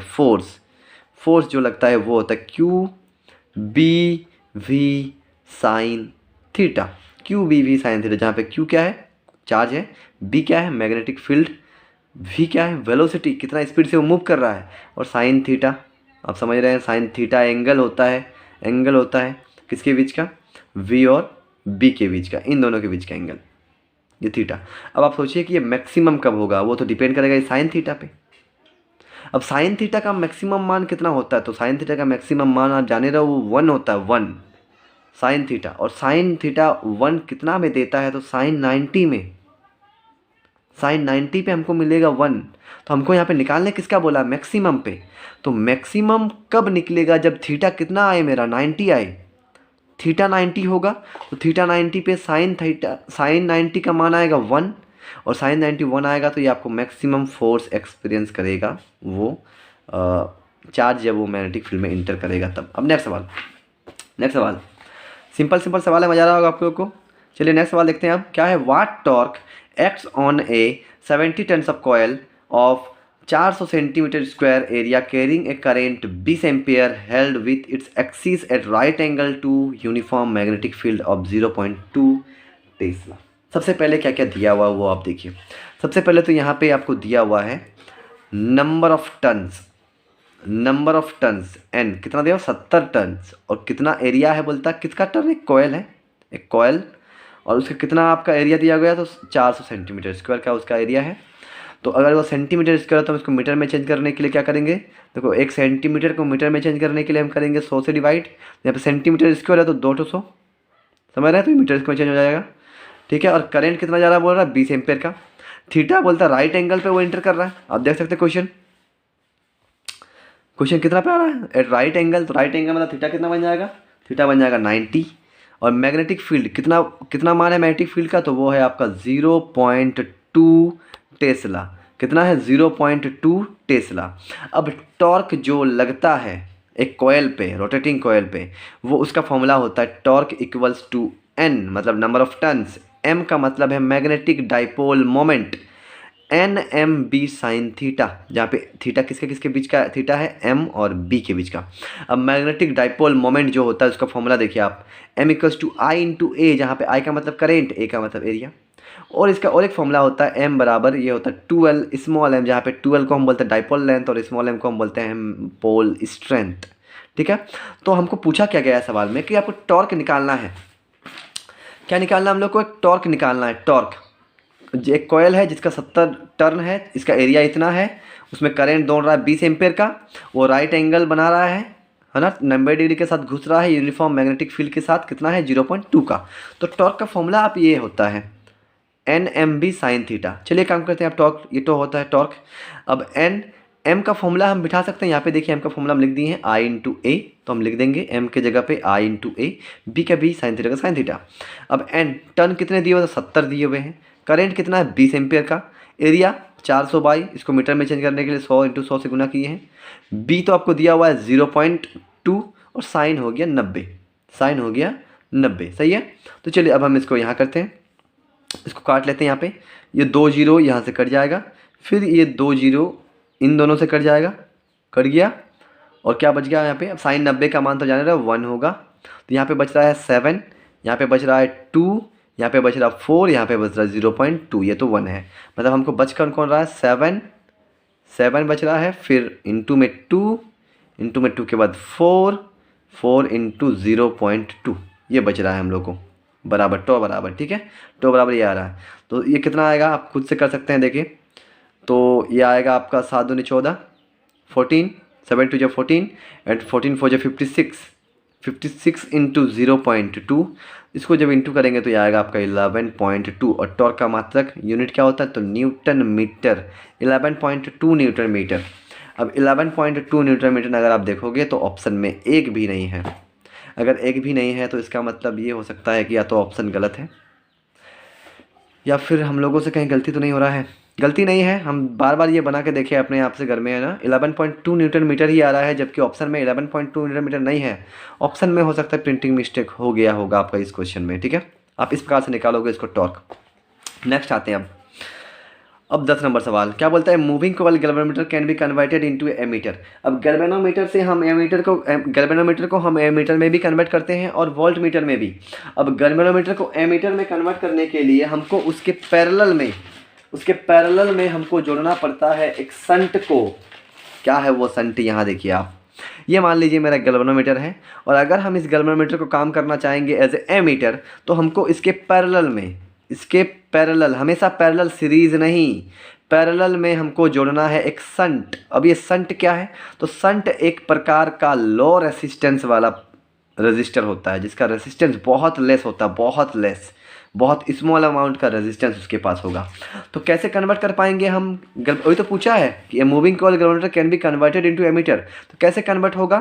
फोर्स जो लगता है वो होता है q B v sine theta, q B v sine theta, जहाँ पे क्यू क्या है, चार्ज है, बी क्या है, मैग्नेटिक फील्ड, वी क्या है, वेलोसिटी, कितना स्पीड से वो मूव कर रहा है, और साइन थीटा, आप समझ रहे हैं, साइन थीटा एंगल होता है किसके बीच का, वी और बी के बीच का, इन दोनों के बीच का एंगल, ये थीटा। अब आप सोचिए कि ये मैक्सिमम कब होगा, वो तो डिपेंड करेगा इस साइन थीटा पे। अब साइन थीटा का मैक्सिमम मान कितना होता है, तो साइन थीटा का मैक्सिमम मान आप जाने रहो वो 1 होता है, 1 साइन थीटा। और साइन थीटा 1 कितना में देता है, तो साइन 90 पे हमको मिलेगा 1। तो हमको यहाँ पे निकालने किसका बोला, मैक्सिमम पे। तो मैक्सिमम कब निकलेगा, जब थीटा कितना आए मेरा, 90 आए, थीटा 90 होगा। तो थीटा 90 पे साइन 90 का मान आएगा 1, और साइन 91 आएगा, तो ये आपको मैक्सिमम फोर्स एक्सपीरियंस करेगा वो चार्ज जब वो मैग्नेटिक फील्ड में इंटर करेगा तब। अब नेक्स्ट सवाल सिंपल सवाल है, मजा आ रहा होगा आप लोगों को। चलिए नेक्स्ट सवाल देखते हैं अब क्या है। What torque acts on a 70 turns of coil of 400 centimetre square area carrying a current 20 ampere held with its axis at right angle to uniform magnetic field of 0.2 tesla. सबसे पहले क्या क्या दिया हुआ वो आप देखिए। सबसे पहले तो यहाँ पे आपको दिया हुआ है नंबर ऑफ टन्स एन कितना दिया, 70 टन्स, और कितना एरिया है बोलता है, किसका टर्न, एक कॉयल है, एक कॉयल, और उसका कितना आपका एरिया दिया गया, तो 400 सेंटीमीटर स्क्वायर का उसका एरिया है। तो अगर वो सेंटीमीटर स्क्वायर है तो हम इसको मीटर में चेंज करने के लिए क्या करेंगे, देखो 1 सेंटीमीटर को मीटर में चेंज करने के लिए हम करेंगे 100 से डिवाइड। यहाँ पे सेंटीमीटर स्क्वायर है तो 2 to 100, समझ रहे हैं, तो मीटर स्क्वायर चेंज हो जाएगा, ठीक है। और करंट कितना जा रहा है बोल रहा है, 20 एम्पेयर का। थीटा बोलता है राइट एंगल पे वो इंटर कर रहा है, आप देख सकते हैं क्वेश्चन कितना पे आ रहा है, एट राइट एंगल। तो राइट एंगल मतलब थीटा कितना बन जाएगा, थीटा बन जाएगा 90। और मैग्नेटिक फील्ड कितना मान है मैग्नेटिक फील्ड का, तो वो है आपका 0.2 टेस्ला। कितना है, 0.2 टेस्ला। अब टॉर्क जो लगता है एक कॉयल पे, रोटेटिंग कॉयल पे, वो उसका फॉर्मूला होता है टॉर्क इक्वल्स टू एन, मतलब नंबर ऑफ टन्स, एम का मतलब है magnetic dipole moment, n m B sine theta, जहाँ पे थीटा किसके बीच का थीटा है, एम और बी के बीच का। अब मैग्नेटिक डाइपोल मोमेंट जो होता है उसका फॉर्मूला देखिए आप, m equals to I into A, जहाँ पे आई का मतलब करेंट, ए का मतलब एरिया। और इसका और एक फॉर्मूला होता है एम बराबर, ये होता है 12 स्मॉल एम, जहाँ पे 12 को हम बोलते हैं डाइपोल लेंथ और स्मॉल एम को हम बोलते हैं पोल स्ट्रेंथ, ठीक है। तो हमको पूछा क्या गया है सवाल में कि आपको टॉर्क निकालना है। क्या निकालना है हम लोग को, एक टॉर्क निकालना है। टॉर्क, एक कॉयल है जिसका 70 टर्न है, इसका एरिया इतना है, उसमें करंट दौड़ रहा है 20 एम्पेयर का, वो राइट एंगल बना रहा है ना, 90 डिग्री के साथ घुस रहा है यूनिफॉर्म मैग्नेटिक फील्ड के साथ, कितना है 0.2 का। तो टॉर्क का फॉर्मूला आप ये होता है n m B sine theta. चलिए काम करते हैं आप, टॉर्क ये तो होता है टॉर्क। अब एन एम का फॉर्मूला हम बिठा सकते हैं यहाँ पे, देखिए एम का फॉर्मूला हम लिख दिए हैं आई इंटू ए, तो हम लिख देंगे एम के जगह पे आई इंटू ए, बी का बी, साइन थीटा का साइन थीटा। अब एन टर्न कितने दिए हुए, 70 दिए हुए हैं, करंट कितना है 20 एम्पियर का, एरिया 400 बाई, इसको मीटर में चेंज करने के लिए 100 × 100 से गुना किए हैं। बी तो आपको दिया हुआ है 0.2 और साइन हो गया 90, साइन हो गया 90, सही है। तो चलिए अब हम इसको यहाँ करते हैं, इसको काट लेते हैं। यहाँ पे ये 2 जीरो यहाँ से कट जाएगा, फिर ये 2 जीरो इन दोनों से कट जाएगा, कट गया। और क्या बच गया यहाँ पे, अब साइन 90 का मान तो जाने रहा 1 होगा, तो यहाँ पे बच रहा है 7, यहाँ पे बच रहा है 2, यहाँ पे बच रहा है 4, यहाँ पे बच रहा है 0.2, ये तो 1 है। मतलब हमको बच कौन कौन रहा है 7 बच रहा है, फिर इंटू में 2, इंटू में 2 के बाद 4 इंटू 0.2 ये बच रहा है हम लोग को, बराबर टो बराबर, ठीक है, टो बराबर ये आ रहा है। तो ये कितना आएगा आप खुद से कर सकते हैं, देखिए। तो ये आएगा आपका 7 दूनी 14, 14, 7 2 14 एंड 14 4 56 इंटू 0.2, इसको जब इंटू करेंगे तो ये आएगा आपका 11.2। और टॉर्क का मात्रक यूनिट क्या होता है, तो न्यूटन मीटर, 11.2 न्यूटन मीटर। अब 11.2 न्यूटन मीटर अगर आप देखोगे तो ऑप्शन में एक भी नहीं है। अगर एक भी नहीं है तो इसका मतलब ये हो सकता है कि या तो ऑप्शन गलत है या फिर हम लोगों से कहीं गलती तो नहीं हो रहा है। गलती नहीं है, हम बार बार ये बना के देखें अपने आप से घर में, है ना, 11.2 न्यूटन मीटर ही आ रहा है, जबकि ऑप्शन में 11.2 न्यूटन मीटर नहीं है। ऑप्शन में हो सकता है प्रिंटिंग मिस्टेक हो गया होगा आपका इस क्वेश्चन में, ठीक है। आप इस प्रकार से निकालोगे इसको टॉर्क। नेक्स्ट आते हैं अब 10 नंबर सवाल क्या बोलता है, moving coil galvanometer can be converted into ammeter. अब गैल्वेनोमीटर से हम गैल्वेनोमीटर को हम एमीटर में भी कन्वर्ट करते हैं और वोल्ट मीटर में भी। अब गैल्वेनोमीटर को एमीटर में कन्वर्ट करने के लिए हमको उसके पैरेलल में हमको जोड़ना पड़ता है एक संट को। क्या है वो संट, यहाँ देखिए आप, ये मान लीजिए मेरा गैल्वेनोमीटर है, और अगर हम इस गैल्वेनोमीटर को काम करना चाहेंगे एज ए एमीटर, तो हमको इसके पैरेलल, हमेशा पैरेलल सीरीज नहीं, पैरेलल में हमको जोड़ना है एक संट। अब ये संट क्या है, तो संट एक प्रकार का लो रेसिस्टेंस वाला रजिस्टर होता है, जिसका रेसिस्टेंस बहुत लेस होता है, बहुत स्मॉल अमाउंट का रेजिस्टेंस उसके पास होगा। तो कैसे कन्वर्ट कर पाएंगे हम, वही तो पूछा है कि moving coil galvanometer can be converted into ammeter, तो कैसे कन्वर्ट होगा,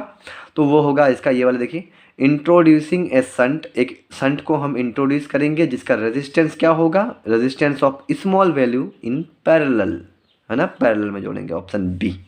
तो वो होगा इसका ये वाला, देखिए, इंट्रोड्यूसिंग ए संट, एक संट को हम इंट्रोड्यूस करेंगे जिसका रेजिस्टेंस क्या होगा, resistance of small value in parallel, है ना, पैरेलल में जोड़ेंगे, ऑप्शन बी।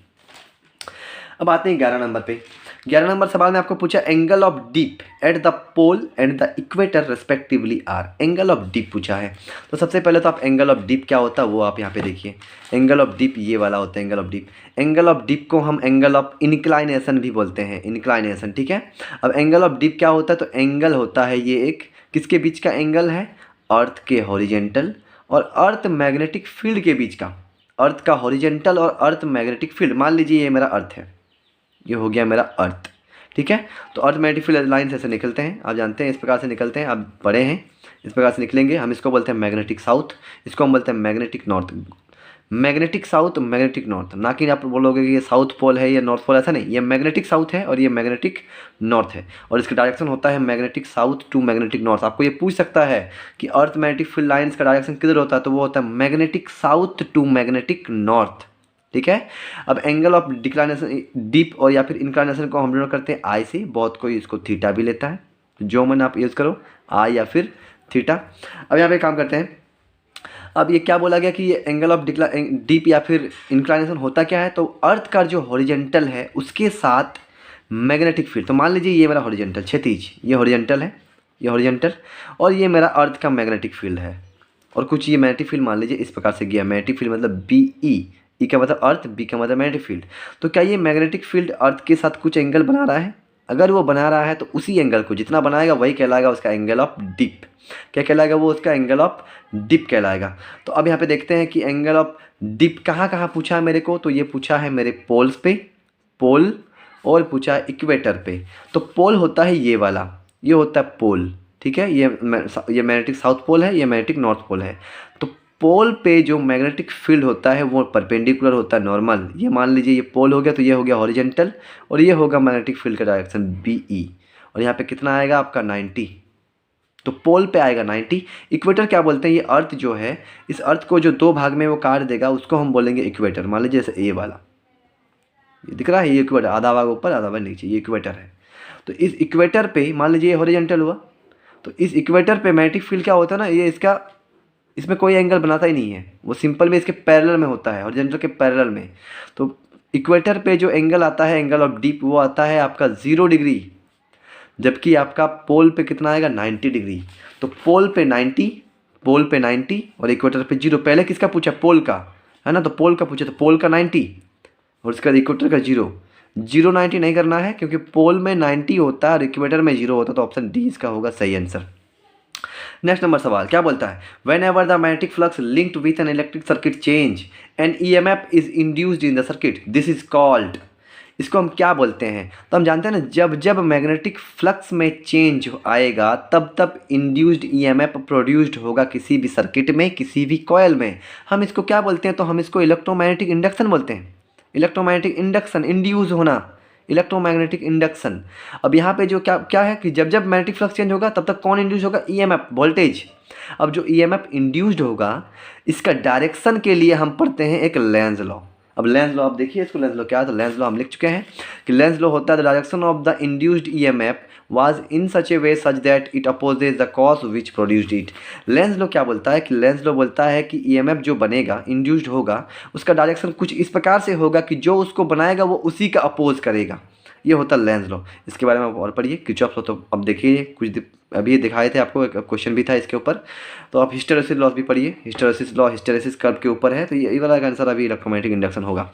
अब आते हैं 11 नंबर पे। 11 नंबर सवाल में आपको पूछा angle of dip at the pole and the equator respectively are. Angle of dip पूछा है, तो सबसे पहले तो आप एंगल ऑफ डीप क्या होता है वो आप यहाँ पे देखिए। एंगल ऑफ डीप ये वाला होता है angle of deep. Angle of deep को हम एंगल ऑफ इंक्लाइनेशन भी बोलते हैं, इंक्लाइनेशन, ठीक है। अब एंगल ऑफ डीप क्या होता है, तो एंगल होता है ये एक किसके बीच का एंगल है, अर्थ के हॉरिजेंटल और अर्थ मैग्नेटिक फील्ड के बीच का, अर्थ का हॉरिजेंटल और अर्थ मैग्नेटिक फील्ड। मान लीजिए ये मेरा अर्थ है, ये हो गया मेरा अर्थ, ठीक है। तो अर्थ मैग्नेटिक फील्ड लाइन ऐसे निकलते हैं, आप जानते हैं इस प्रकार से निकलते हैं, आप बड़े हैं इस प्रकार से निकलेंगे। हम इसको बोलते हैं मैग्नेटिक साउथ, इसको हम बोलते हैं magnetic north. Magnetic south, magnetic north, ना कि आप बोलोगे कि ये साउथ पोल है या नॉर्थ पोल, ऐसा नहीं, ये मैग्नेटिक साउथ है और ये मैग्नेटिक नॉर्थ है, और इसका डायरेक्शन होता है magnetic south to magnetic north. आपको ये पूछ सकता है कि अर्थ मैग्नेटिक फील्ड लाइन्स का डायरेक्शन किधर होता है, तो वो होता है magnetic south to magnetic north, ठीक है। अब एंगल ऑफ डिक्लाइनेशन डीप और या फिर इंक्लाइनेशन को हम लोग करते हैं आई से, बहुत कोई इसको थीटा भी लेता है, जो मन आप यूज़ करो, आई या फिर थीटा। अब यहाँ पे काम करते हैं। अब ये क्या बोला गया कि ये एंगल ऑफ डीप या फिर इंक्लाइनेशन होता क्या है, तो अर्थ का जो हॉरिजेंटल है उसके साथ मैग्नेटिक फील्ड। तो मान लीजिए ये मेरा हॉरिजेंटल क्षैतिज, ये हॉरिजेंटल है, ये हॉरिजेंटल, और ये मेरा अर्थ का मैग्नेटिक फील्ड है, और कुछ ये मैग्नेटिक फील्ड मान लीजिए इस प्रकार से गया। मैग्नेटिक फील्ड मतलब BE, ई का मतलब अर्थ, बी का मतलब मैग्नेटिक फील्ड। तो क्या ये मैग्नेटिक फील्ड अर्थ के साथ कुछ एंगल बना रहा है, अगर वो बना रहा है तो उसी एंगल को जितना बनाएगा वही कहलाएगा उसका एंगल ऑफ डिप। क्या कहलाएगा वो, उसका एंगल ऑफ डिप कहलाएगा। तो अब यहाँ पे देखते हैं कि एंगल ऑफ डिप कहाँ कहाँ पूछा है मेरे को, तो ये पूछा है मेरे पोल्स पे, पोल, और पूछा है इक्वेटर पे। तो पोल होता है ये वाला, ये होता है पोल, ठीक है, ये मैग्नेटिक साउथ पोल है, ये मैग्नेटिक नॉर्थ पोल है। तो पोल पे जो मैग्नेटिक फील्ड होता है वो परपेंडिकुलर होता है, नॉर्मल। ये मान लीजिए ये पोल हो गया, तो ये हो गया हॉरिजेंटल, और ये होगा मैग्नेटिक फील्ड का डायरेक्शन BE, और यहाँ पे कितना आएगा आपका 90, तो पोल पे आएगा 90। इक्वेटर क्या बोलते हैं, ये अर्थ जो है, इस अर्थ को जो दो भाग में वो काट देगा उसको हम बोलेंगे इक्वेटर। मान लीजिए जैसे ये वाला, ये दिख रहा है, ये इक्वेटर, आधा भाग ऊपर आधा भाग नीचे, ये इक्वेटर है। तो इस इक्वेटर पे मान लीजिए ये हॉरिजेंटल हुआ, तो इस इक्वेटर पे मैग्नेटिक फील्ड क्या होता है ना, ये इसका इसमें कोई एंगल बनाता ही नहीं है, वो सिंपल में इसके पैरेलल में होता है, हॉरिजॉन्टल के पैरेलल में। तो इक्वेटर पे जो एंगल आता है, एंगल ऑफ डीप, वो आता है आपका 0 डिग्री, जबकि आपका पोल पे कितना आएगा 90 डिग्री। तो पोल पे 90 और इक्वेटर पे 0। पहले किसका पूछा? पोल का, है ना, तो पोल का पूछा, तो पोल का 90 और इसका इक्वेटर का 0। 90 नहीं करना है क्योंकि पोल में 90 होता है और इक्वेटर में 0 होता है, तो ऑप्शन डी इसका होगा सही आंसर। नेक्स्ट नंबर सवाल क्या बोलता है? When ever the magnetic flux linked with an electric circuit change and EMF is induced in the circuit, this is called. इसको हम क्या बोलते हैं? तो हम जानते हैं ना, जब जब मैग्नेटिक फ्लक्स में चेंज आएगा तब तब इंड्यूस्ड ईएमएफ प्रोड्यूस्ड होगा किसी भी सर्किट में, किसी भी कॉइल में। हम इसको क्या बोलते हैं? तो हम इसको इलेक्ट्रोमैग्नेटिक इंडक्शन बोलते हैं। इलेक्ट्रोमैग्नेटिक इंडक्शन, इंड्यूस होना, इलेक्ट्रोमैग्नेटिक इंडक्शन। अब यहाँ पे जो क्या क्या है कि जब जब मैग्नेटिक फ्लक्स चेंज होगा तब तक कौन इंड्यूस होगा? EMF, voltage. अब जो ईएमएफ इंड्यूस्ड होगा, इसका डायरेक्शन के लिए हम पढ़ते हैं एक लेंज लॉ। अब लेंज लॉ आप देखिए, इसको लेंज लॉ क्या है? तो लेंज लॉ हम लिख चुके हैं कि लेंज लॉ होता है the direction of the induced EMF was in such A way such that it opposes the cause which produced it. Lenz law क्या बोलता है कि लेंज लॉ बोलता है कि ईएमएफ जो बनेगा, इंड्यूस्ड होगा, उसका डायरेक्शन कुछ इस प्रकार से होगा कि जो उसको बनाएगा वो उसी का अपोज करेगा। ये होता है लेंज लॉ। इसके बारे में आप और पढ़िए किरचॉफ लॉ। तो अब देखिए अभी दिखाए थे आपको, एक क्वेश्चन भी था इसके ऊपर। तो आप हिस्टेरेसिस लॉ भी पढ़िए। हिस्टेरेसिस लॉ हिस्टेरेसिस कर्व के ऊपर है, तो ये वाला का आंसर अभी इलेक्ट्रोमैग्नेटिक इंडक्शन होगा।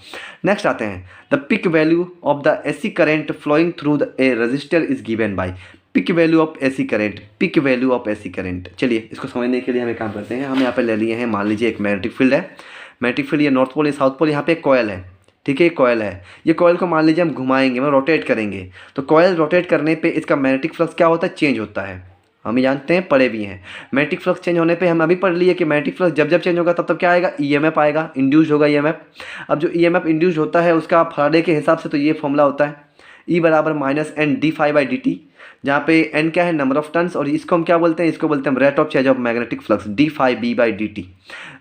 नेक्स्ट आते हैं, the peak value of the AC current flowing through a resistor is given by. Peak value of AC current, peak value of AC current. चलिए इसको समझने के लिए हम एक काम करते हैं। हम यहाँ पे ले लिए हैं, मान लीजिए एक मैग्नेटिक फील्ड है। मैग्नेटिक फील्ड ये नॉर्थ पोल या साउथ पोल, यहाँ पे एक कॉयल है, ठीक है, कॉयल है। ये कॉयल को मान लीजिए हम घुमाएंगे, मतलब रोटेट करेंगे। तो कॉयल रोटेट करने पे इसका मैग्नेटिक फ्लक्स क्या होता है? चेंज होता है। हम जानते हैं, पढ़े भी हैं। मैग्नेटिक फ्लक्स चेंज होने पे हम अभी पढ़ लिए कि मैग्नेटिक फ्लक्स जब जब चेंज होगा तब तब क्या आएगा? ईएमएफ आएगा, इंड्यूस्ड होगा ईएमएफ। अब जो ईएमएफ इंड्यूस्ड होता है उसका फैराडे के हिसाब से तो ये फॉर्मूला होता है E बराबर -N d∅dt, जहाँ पे N क्या है? नंबर ऑफ टर्न्स, और इसको हम क्या बोलते हैं? इसको बोलते हैं rate of change of magnetic flux, d∅b/dt।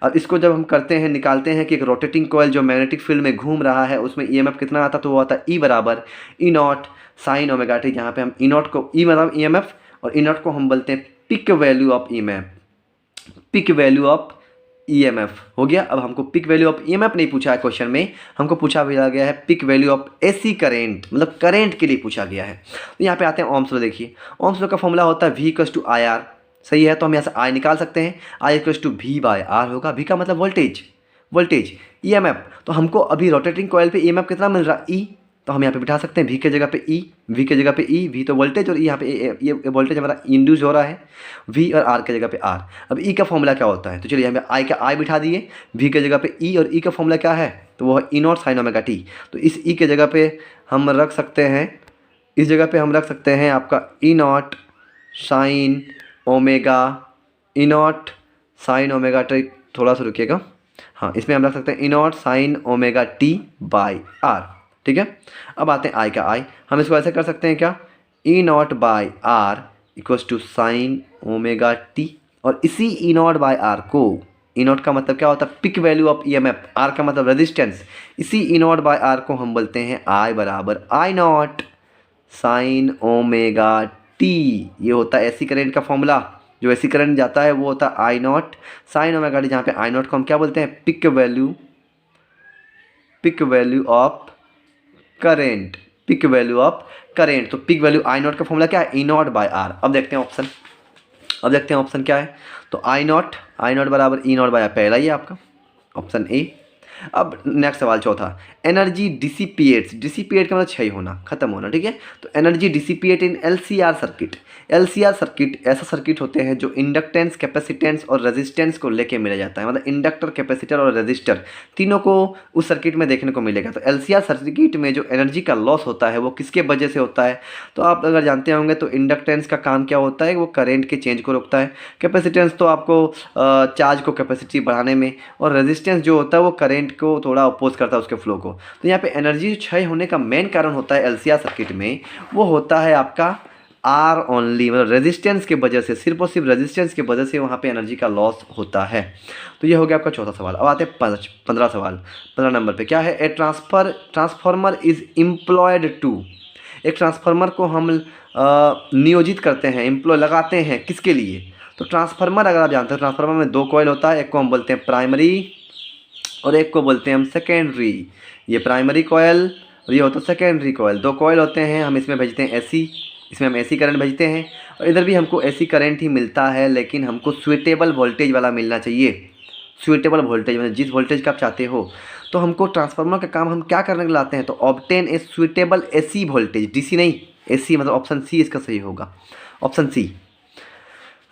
अब इसको जब हम करते हैं, निकालते हैं कि एक रोटेटिंग कॉइल जो मैग्नेटिक फील्ड में घूम रहा है उसमें ईएमएफ कितना आता, तो वो आता है E बराबर E0 sin ω t, जहाँ पे हम E0 को, E मतलब ईएमएफ और E0 को हम बोलते हैं peak value of EMF, peak value of EMF हो गया। अब हमको पिक वैल्यू ऑफ ईएमएफ नहीं पूछा है क्वेश्चन में, हमको पूछा गया है peak value of AC current, मतलब करंट के लिए पूछा गया है। तो यहाँ पे आते हैं ओम्स लॉ। देखिए ओम्स लॉ का फॉर्मूला होता है V = IR, सही है। तो हम यहाँ से I निकाल सकते हैं, I = V/R होगा। V का मतलब वोल्टेज, वोल्टेज। ईएमएफ, तो हमको अभी रोटेटिंग कॉइल पे ईएमएफ कितना मिल रहा है? E, तो हम यहाँ पे बिठा सकते हैं V के जगह पे E, V के जगह पे E, V तो वोल्टेज, और यहाँ पे ये वोल्टेज हमारा इंड्यूस हो रहा है, V और R के जगह पे R। अब E का फॉर्मूला क्या होता है? तो चलिए यहाँ पे I का I बिठा दिए, V के जगह पे E, और E का फॉर्मूला क्या है? तो वो है E0 sin ω t। तो इस E के जगह पे हम रख सकते हैं, इस जगह पे हम रख सकते हैं आपका E0 sin ω, थोड़ा सा रुकिएगा, हाँ, इसमें हम रख सकते हैं E0 sin ω/r, ठीक है। अब आते हैं I का I, हम इसको ऐसे कर सकते हैं क्या? E0/r = sin ω t, और इसी E0/r को, E0 का मतलब क्या होता है? Peak value of EMF, R का मतलब रेजिस्टेंस, इसी E0/r को हम बोलते हैं I बराबर I0 sin ω t। ये होता है एसी करंट का फॉर्मूला। जो एसी करंट जाता है वो होता है I0 sin ω t, जहाँ पे I0 को हम क्या बोलते हैं? Peak value of current, peak value of current. तो पिक वैल्यू I0 का फॉर्मूला क्या है? E0/r। अब देखते हैं ऑप्शन, अब देखते हैं ऑप्शन क्या है। तो I0 बराबर E0/r, पहला ही है आपका ऑप्शन ए। अब नेक्स्ट सवाल चौथा, एनर्जी डिसिपिएट्स, डिसिपिएट का मतलब क्षय होना, खत्म होना, ठीक है। तो एनर्जी डिसिपिएट इन LCR सर्किट। LCR सर्किट ऐसा सर्किट होते हैं जो इंडक्टेंस, कैपेसिटेंस और रेजिस्टेंस को लेके मिला जाता है, मतलब इंडक्टर, कैपेसिटर और रेजिस्टर तीनों को उस सर्किट में देखने को मिलेगा। तो LCR सर्किट में जो एनर्जी का लॉस होता है वो किसके वजह से होता है? तो आप अगर जानते होंगे तो इंडक्टेंस का काम क्या होता है? वो करेंट के चेंज को रोकता है। कैपेसिटेंस तो आपको चार्ज को कैपेसिटी बढ़ाने में, और रेजिस्टेंस जो होता है वो करेंट को थोड़ा अपोज करता है उसके फ्लो को। तो यहाँ पे एनर्जी क्षय होने का मेन कारण होता है LCR सर्किट में, वो होता है आपका R ओनली, मतलब रेजिस्टेंस के वजह से, सिर्फ और सिर्फ रेजिस्टेंस के वजह से वहाँ पे एनर्जी का लॉस होता है। तो ये हो गया आपका चौथा सवाल। अब आते हैं 15 सवाल। 15 नंबर पे क्या है? A transformer is employed to, एक ट्रांसफार्मर को हम नियोजित करते हैं, एम्प्लॉय लगाते हैं, किसके लिए? तो ट्रांसफार्मर अगर आप जानते हो, ट्रांसफार्मर में 2 कॉइल होता है, एक को हम बोलते हैं प्राइमरी और एक को बोलते हैं हम सेकेंडरी। ये प्राइमरी कॉइल और ये होता है सेकेंडरी कॉइल। 2 कॉइल होते हैं, हम इसमें भेजते हैं एसी, इसमें हम एसी करंट भेजते हैं और इधर भी हमको एसी करंट ही मिलता है, लेकिन हमको सुइटेबल वोल्टेज वाला मिलना चाहिए। सुइटेबल वोल्टेज मतलब जिस वोल्टेज का आप चाहते हो। तो हमको ट्रांसफार्मर का काम हम क्या करने के लिए लाते हैं, तो obtain a suitable AC voltage, DC नहीं एसी, मतलब ऑप्शन सी इसका सही होगा, ऑप्शन सी।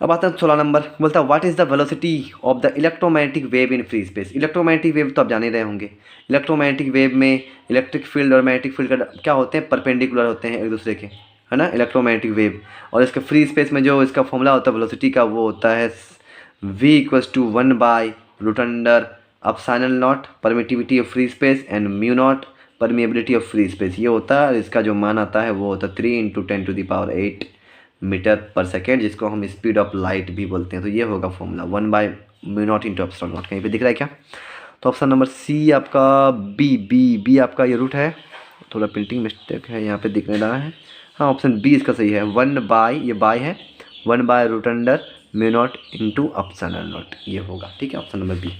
अब आता है 16 नंबर, बोलता है what is the velocity of the electromagnetic wave in free space. Electromagnetic wave तो आप जान ही रहे होंगे। इलेक्ट्रोमैग्नेटिक वेव में इलेक्ट्रिक फील्ड और मैग्नेटिक फील्ड का क्या होते हैं, परपेंडिकुलर होते हैं एक दूसरे के, है ना, इलेक्ट्रोमैग्नेटिक वेव। और इसके फ्री स्पेस में जो इसका फॉर्मूला होता है वेलोसिटी का, वो होता है v = 1/√अंडर epsilon naught permittivity of free space and mu naught permeability of free space. ये होता है, इसका जो मान आता है वो होता है 3 × 10⁸ मीटर पर सेकेंड, जिसको हम स्पीड ऑफ लाइट भी बोलते हैं। तो ये होगा फॉर्मूला 1/μ0 × एप्सिलॉन नॉट। कहीं पे दिख रहा है क्या? तो ऑप्शन नंबर सी आपका, बी आपका ये रूट है, थोड़ा प्रिंटिंग मिस्टेक है यहाँ पे दिख नहीं रहा है। हाँ, ऑप्शन बी इसका सही है, 1/, ये बाय है, 1/√अंडर μ0 × एप्सिलॉन नॉट, ये होगा। ठीक है, ऑप्शन नंबर बी।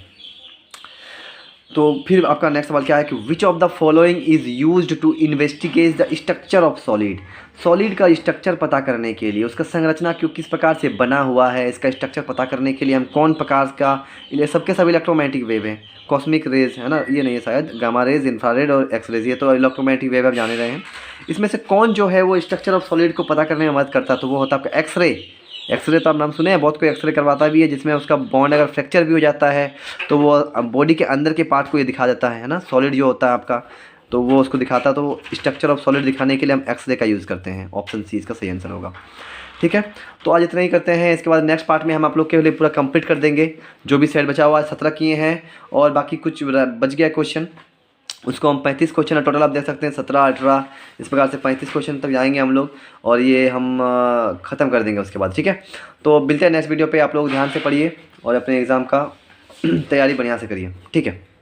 तो फिर आपका नेक्स्ट सवाल क्या है कि which of the following is used to investigate the structure of solid. Solid का स्ट्रक्चर पता करने के लिए, उसका संरचना क्यों किस प्रकार से बना हुआ है, इसका स्ट्रक्चर पता करने के लिए हम कौन प्रकार का, सबके सब इलेक्ट्रोमैग्नेटिक वेव हैं, कॉस्मिक रेज है ना, ये नहीं है शायद, गामा रेज, इंफ्रारेड और एक्स रेज, ये तो इलेक्ट्रोमैग्नेटिक वेव आप जाने रहे हैं। इसमें से कौन जो है वो स्ट्रक्चर ऑफ सॉलिड को पता करने में मदद करता है, तो वो होता है आपका एक्सरे। एक्सरे तो आप नाम सुने हैं, बहुत कोई एक्सरे करवाता भी है, जिसमें उसका बॉन्ड अगर फ्रैक्चर भी हो जाता है तो वो बॉडी के अंदर के पार्ट को ये दिखा देता है ना, सॉलिड जो होता है आपका, तो वो उसको दिखाता है। तो स्ट्रक्चर ऑफ सॉलिड दिखाने के लिए हम एक्सरे का यूज़ करते हैं। ऑप्शन सी इसका सही आंसर होगा। ठीक है, तो आज इतना ही करते हैं। इसके बाद नेक्स्ट पार्ट में हम आप लोग के लिए पूरा कंप्लीट कर देंगे। जो भी सेट बचा हुआ है 17 किए हैं और बाकी कुछ बच गया क्वेश्चन, उसको हम 35 क्वेश्चन टोटल आप देख सकते हैं, 17, 18 इस प्रकार से 35 क्वेश्चन तक जाएंगे हम लोग और ये हम ख़त्म कर देंगे उसके बाद। ठीक है, तो मिलते हैं नेक्स्ट वीडियो पे। आप लोग ध्यान से पढ़िए और अपने एग्ज़ाम का तैयारी बढ़िया से करिए। ठीक है।